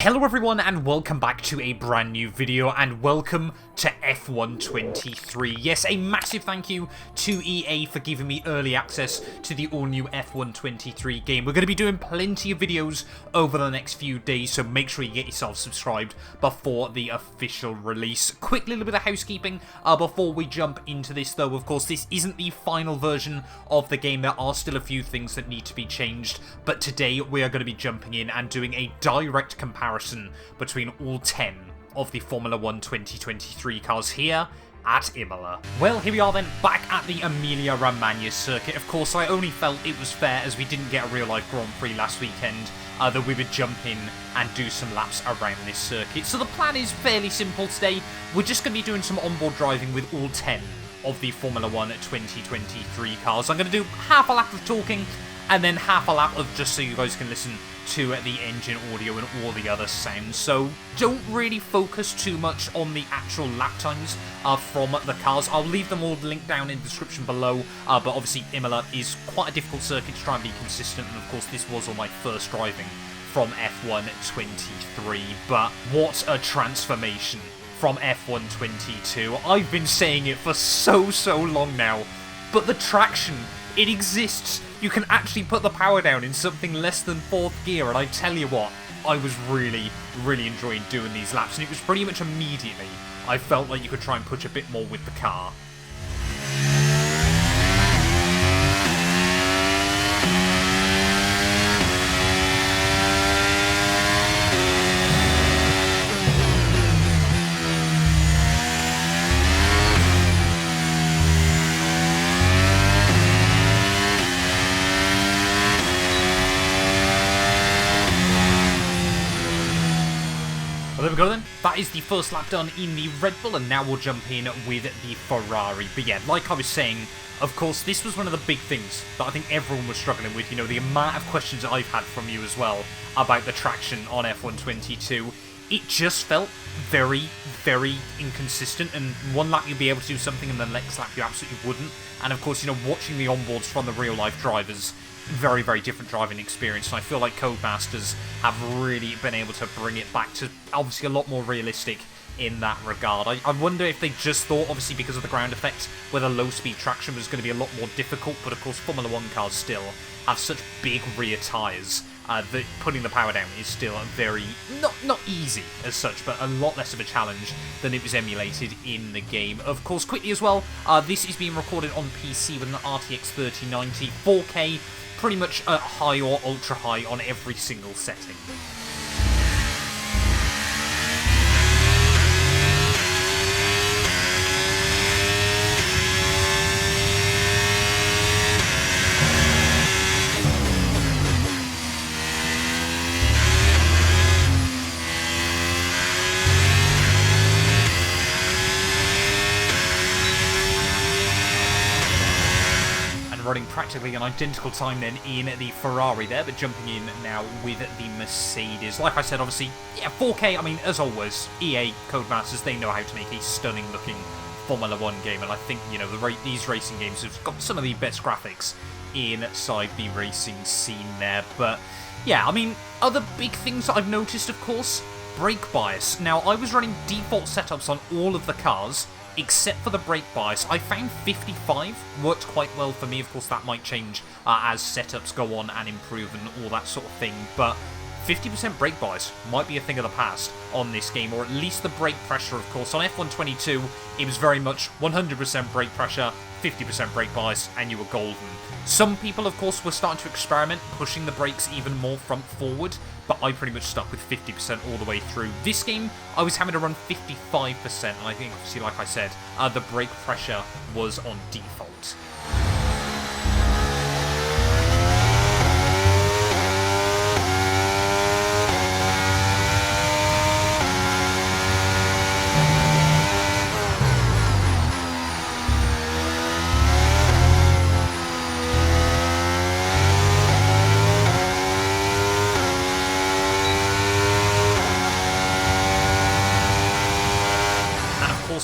Hello everyone and welcome back to a brand new video and welcome to F1 23. Yes, a massive thank you to EA for giving me early access to the all-new F1 23 game. We're going to be doing plenty of videos over the next few days, so make sure you get yourself subscribed before the official release. Quick little bit of housekeeping before we jump into this though. Of course, this isn't the final version of the game. There are still a few things that need to be changed, but today we are going to be jumping in and doing a direct comparison between all 10 of the Formula 1 2023 cars here at Imola. Well, here we are then, back at the Emilia-Romagna circuit. Of course, I only felt it was fair, as we didn't get a real-life Grand Prix last weekend, that we would jump in and do some laps around this circuit. So the plan is fairly simple today. We're just going to be doing some onboard driving with all 10 of the Formula 1 2023 cars. I'm going to do half a lap of talking, and then half a lap of just so you guys can listen to the engine audio and all the other sounds. So don't really focus too much on the actual lap times from the cars. I'll leave them all linked down in the description below, but obviously Imola is quite a difficult circuit to try and be consistent, and of course this was all my first driving from F1 23, but what a transformation from F1 22. I've been saying it for so long now, but the traction, it exists. You can actually put the power down in something less than 4th gear, and I tell you what, I was really enjoying doing these laps, and it was pretty much immediately I felt like you could try and push a bit more with the car. Well, there we go then. That is the first lap done in the Red Bull, and now we'll jump in with the Ferrari. But yeah, like I was saying, of course, this was one of the big things that I think everyone was struggling with. You know, the amount of questions I've had from you as well about the traction on F1 22. It just felt very inconsistent, and one lap you'd be able to do something and the next lap you absolutely wouldn't. And of course, you know, watching the onboards from the real-life drivers, very different driving experience, and I feel like Codemasters have really been able to bring it back to obviously a lot more realistic in that regard. I wonder if they just thought, obviously because of the ground effect, whether low-speed traction was going to be a lot more difficult, but of course Formula 1 cars still have such big rear tyres that putting the power down is still very, not easy as such, but a lot less of a challenge than it was emulated in the game. Of course, quickly as well, this is being recorded on PC with an RTX 3090, 4K, pretty much high or ultra high on every single setting. Running practically an identical time then in the Ferrari there, but jumping in now with the Mercedes. Like I said, obviously, yeah, 4K, I mean, as always, EA Codemasters, they know how to make a stunning looking Formula 1 game, and I think, you know, these racing games have got some of the best graphics inside the racing scene there. But yeah, I mean, other big things that I've noticed, of course, brake bias. Now, I was running default setups on all of the cars, except for the brake bias. I found 55 worked quite well for me. Of course, that might change as setups go on and improve and all that sort of thing, but 50% brake bias might be a thing of the past on this game, or at least the brake pressure, of course. On F1 22, it was very much 100% brake pressure, 50% brake bias, and you were golden. Some people, of course, were starting to experiment, pushing the brakes even more front forward, but I pretty much stuck with 50% all the way through. This game, I was having to run 55%, and I think, obviously, like I said, the brake pressure was on default.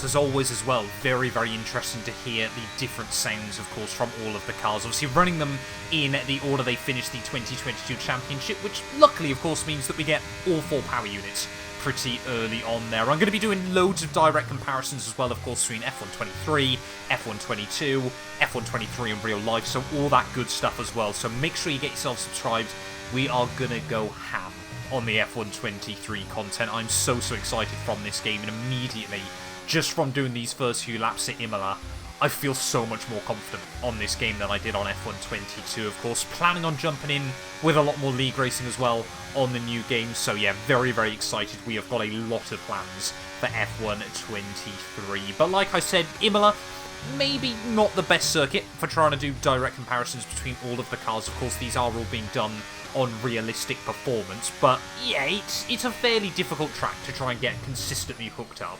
course, as always as well, very, very interesting to hear the different sounds, of course, from all of the cars. Obviously, running them in the order they finished the 2022 Championship, which luckily, of course, means that we get all 4 power units pretty early on there. I'm going to be doing loads of direct comparisons as well, of course, between F123, F122, F123 in real life, so all that good stuff as well. So make sure you get yourself subscribed. We are going to go ham on the F123 content. I'm so excited from this game, and immediately, just from doing these first few laps at Imola, I feel so much more confident on this game than I did on F122, of course. Planning on jumping in with a lot more league racing as well on the new game. So yeah, very, very excited. We have got a lot of plans for F123. But like I said, Imola, maybe not the best circuit for trying to do direct comparisons between all of the cars. Of course, these are all being done on realistic performance. But yeah, it's a fairly difficult track to try and get consistently hooked up.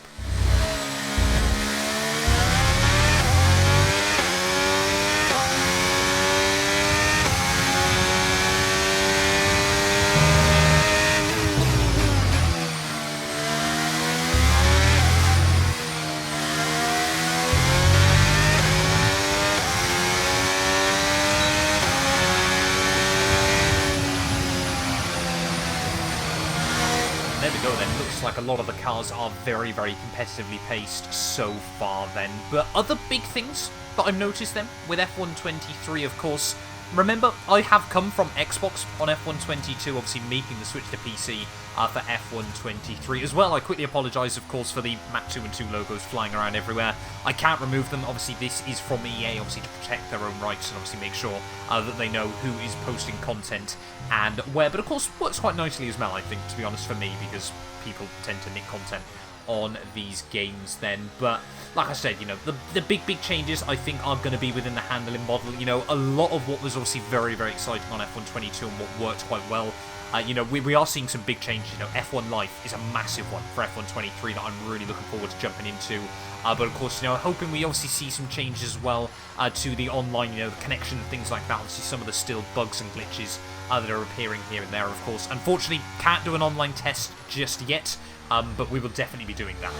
There we go then, looks like a lot of the cars are very, very competitively paced so far then. But other big things that I've noticed then with F123, of course, remember, I have come from Xbox on F122, obviously making the switch to PC for F123 as well. I quickly apologise, of course, for the Mach 2 and 2 logos flying around everywhere. I can't remove them. Obviously, this is from EA, obviously, to protect their own rights and obviously make sure that they know who is posting content and where. But, of course, works quite nicely as well, I think, to be honest, for me, because people tend to nick content on these games then. But like I said, you know, the big changes I think are going to be within the handling model. You know, a lot of what was obviously very, very exciting on F122 and what worked quite well, you know, we are seeing some big changes. You know, F1 Life is a massive one for F123 that I'm really looking forward to jumping into. But of course, you know, hoping we obviously see some changes as well to the online, you know, the connection and things like that. Obviously, some of the still bugs and glitches that are appearing here and there, of course. Unfortunately, can't do an online test just yet, but we will definitely be doing that.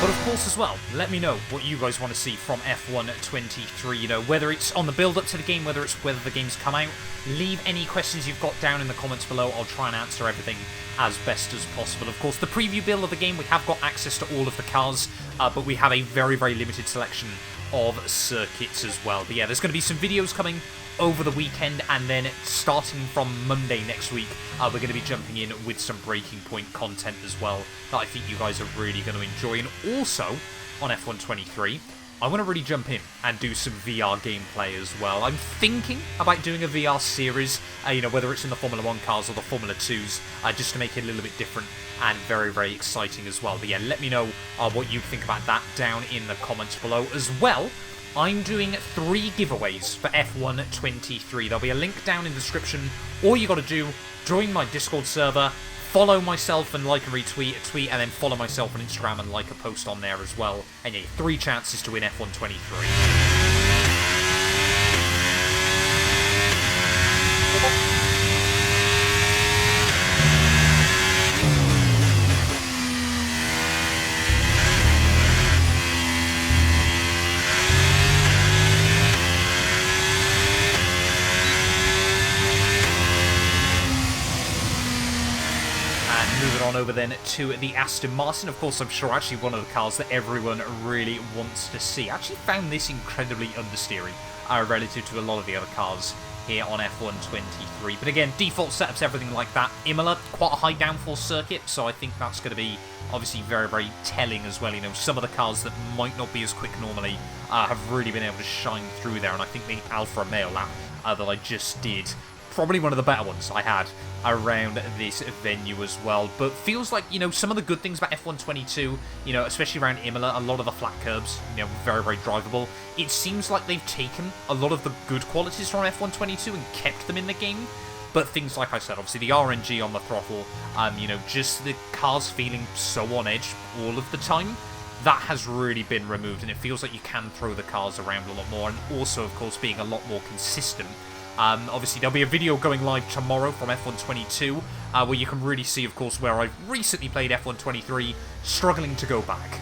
But of course as well, let me know what you guys want to see from F123, you know, whether it's on the build-up to the game, whether the game's come out. Leave any questions you've got down in the comments below. I'll try and answer everything as best as possible. Of course, the preview build of the game, we have got access to all of the cars, but we have a very, very limited selection of circuits as well. But yeah, there's going to be some videos coming over the weekend, and then starting from Monday next week, we're going to be jumping in with some Breaking Point content as well that I think you guys are really going to enjoy. And also, on F123, I want to really jump in and do some VR gameplay as well. I'm thinking about doing a VR series, you know, whether it's in the Formula 1 cars or the Formula 2s, just to make it a little bit different and very, very exciting as well. But yeah, let me know what you think about that down in the comments below as well. I'm doing 3 giveaways for F123. There'll be a link down in the description. All you got to do, join my Discord server, follow myself and like and retweet a tweet, and then follow myself on Instagram and like a post on there as well. And yeah, 3 chances to win F123. Moving on over then to the Aston Martin. Of course, I'm sure actually one of the cars that everyone really wants to see. I actually found this incredibly understeery relative to a lot of the other cars here on F123. But again, default setups, everything like that. Imola, quite a high downforce circuit, so I think that's going to be obviously very, very telling as well. You know, some of the cars that might not be as quick normally have really been able to shine through there, and I think the Alfa Romeo.Lap that I just did probably one of the better ones I had around this venue as well. But feels like, some of the good things about F122, especially around Imola, a lot of the flat curbs, very, very drivable. It seems like they've taken a lot of the good qualities from F122 and kept them in the game. But things like I said, obviously the RNG on the throttle, just the cars feeling so on edge all of the time, that has really been removed, and it feels like you can throw the cars around a lot more, and also, of course, being a lot more consistent. Obviously, there'll be a video going live tomorrow from F122, where you can really see, of course, where I've recently played F123, struggling to go back.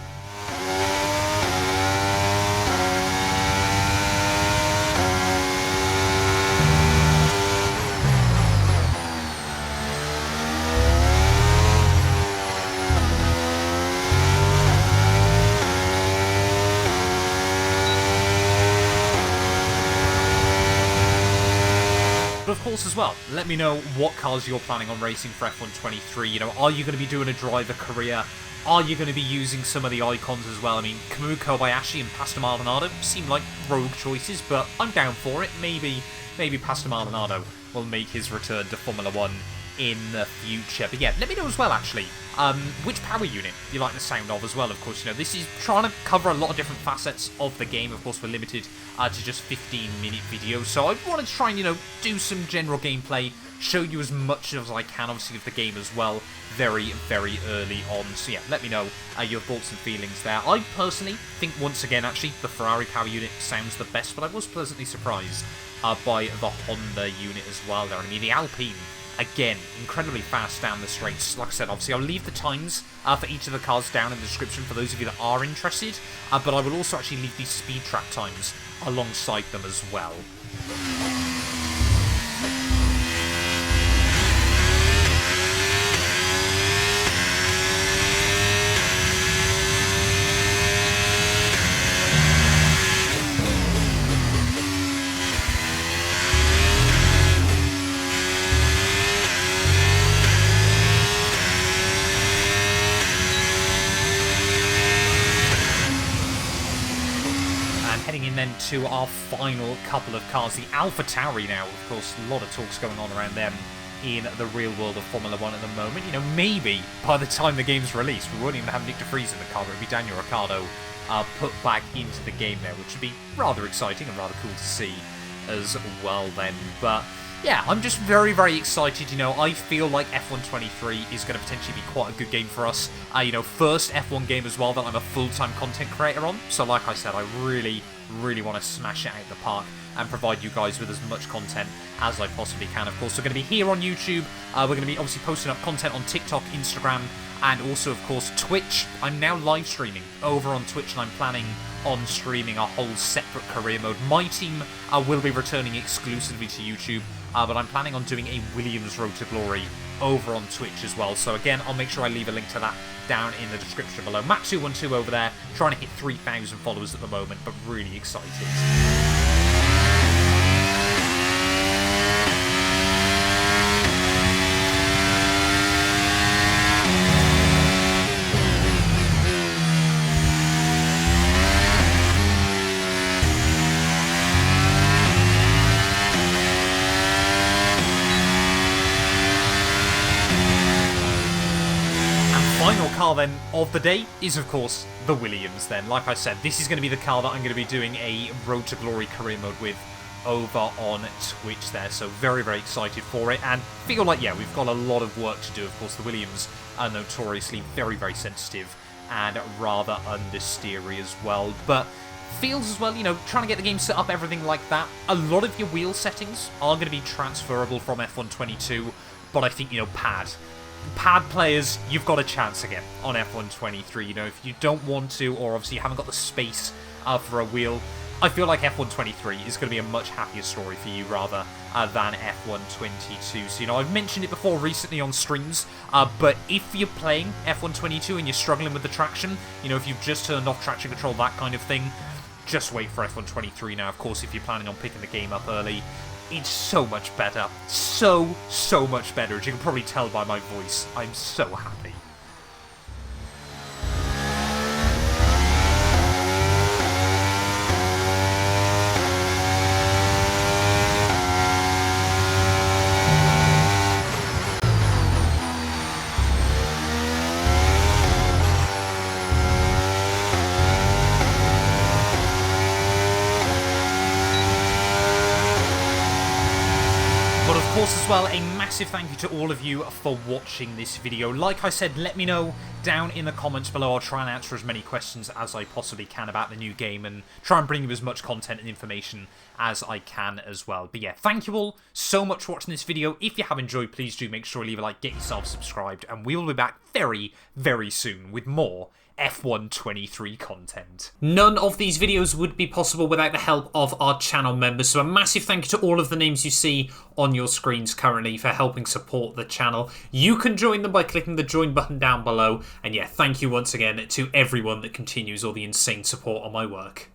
But of course as well, let me know what cars you're planning on racing for F123. Are you going to be doing a driver career? Are you going to be using some of the icons as well? I mean, Kamui Kobayashi and Pastor Maldonado seem like rogue choices, but I'm down for it. Maybe Pastor Maldonado will make his return to Formula 1 in the future. But yeah, let me know as well, actually, which power unit you like the sound of as well. Of course, this is trying to cover a lot of different facets of the game. Of course, we're limited to just 15-minute videos, so I wanted to try and, do some general gameplay, show you as much as I can, obviously, of the game as well, very, very early on. So yeah, let me know your thoughts and feelings there. I personally think, once again, actually, the Ferrari power unit sounds the best, but I was pleasantly surprised by the Honda unit as well there. I mean, the Alpine, again, incredibly fast down the straights. Like I said, obviously, I'll leave the times for each of the cars down in the description for those of you that are interested, but I will also actually leave these speed trap times alongside them as well. Heading in then to our final couple of cars, the Alpha Tauri now. Of course, a lot of talks going on around them in the real world of Formula 1 at the moment. Maybe by the time the game's released, we won't even have Nick de Vries in the car. It'll be Daniel Ricciardo put back into the game there, which would be rather exciting and rather cool to see as well then. But yeah, I'm just very, very excited. I feel like F123 is going to potentially be quite a good game for us. First F1 game as well that I'm a full-time content creator on. So like I said, I really want to smash it out of the park and provide you guys with as much content as I possibly can. Of course, we're going to be here on YouTube. We're going to be obviously posting up content on TikTok, Instagram, and also, of course, Twitch. I'm now live streaming over on Twitch, and I'm planning on streaming a whole separate career mode. My team will be returning exclusively to YouTube, but I'm planning on doing a Williams Road to Glory over on Twitch as well. So again, I'll make sure I leave a link to that down in the description below. Matt212 over there, trying to hit 3,000 followers at the moment, but really excited. Final car then of the day is, of course, the Williams then. Like I said, this is going to be the car that I'm going to be doing a Road to Glory career mode with over on Twitch there. So very, very excited for it, and feel like, yeah, we've got a lot of work to do. Of course, the Williams are notoriously very, very sensitive and rather understeery as well. But feels as well, trying to get the game set up, everything like that. A lot of your wheel settings are going to be transferable from F122, but I think, pad players, you've got a chance again on F123. If you don't want to, or obviously you haven't got the space for a wheel, I feel like F123 is going to be a much happier story for you rather than F122. So, I've mentioned it before recently on streams, but if you're playing F122 and you're struggling with the traction, if you've just turned off traction control, that kind of thing, just wait for F123 now. Of course, if you're planning on picking the game up early, it's so much better. So much better. As you can probably tell by my voice, I'm so happy. course, as well, a massive thank you to all of you for watching this video. Like I said, let me know down in the comments below. I'll try and answer as many questions as I possibly can about the new game and try and bring you as much content and information as I can as well. But yeah, thank you all so much for watching this video. If you have enjoyed, please do make sure to leave a like, get yourself subscribed, and we will be back very, very soon with more F1 23 content. None of these videos would be possible without the help of our channel members, so a massive thank you to all of the names you see on your screens currently for helping support the channel. You can join them by clicking the join button down below, and yeah, thank you once again to everyone that continues all the insane support on my work.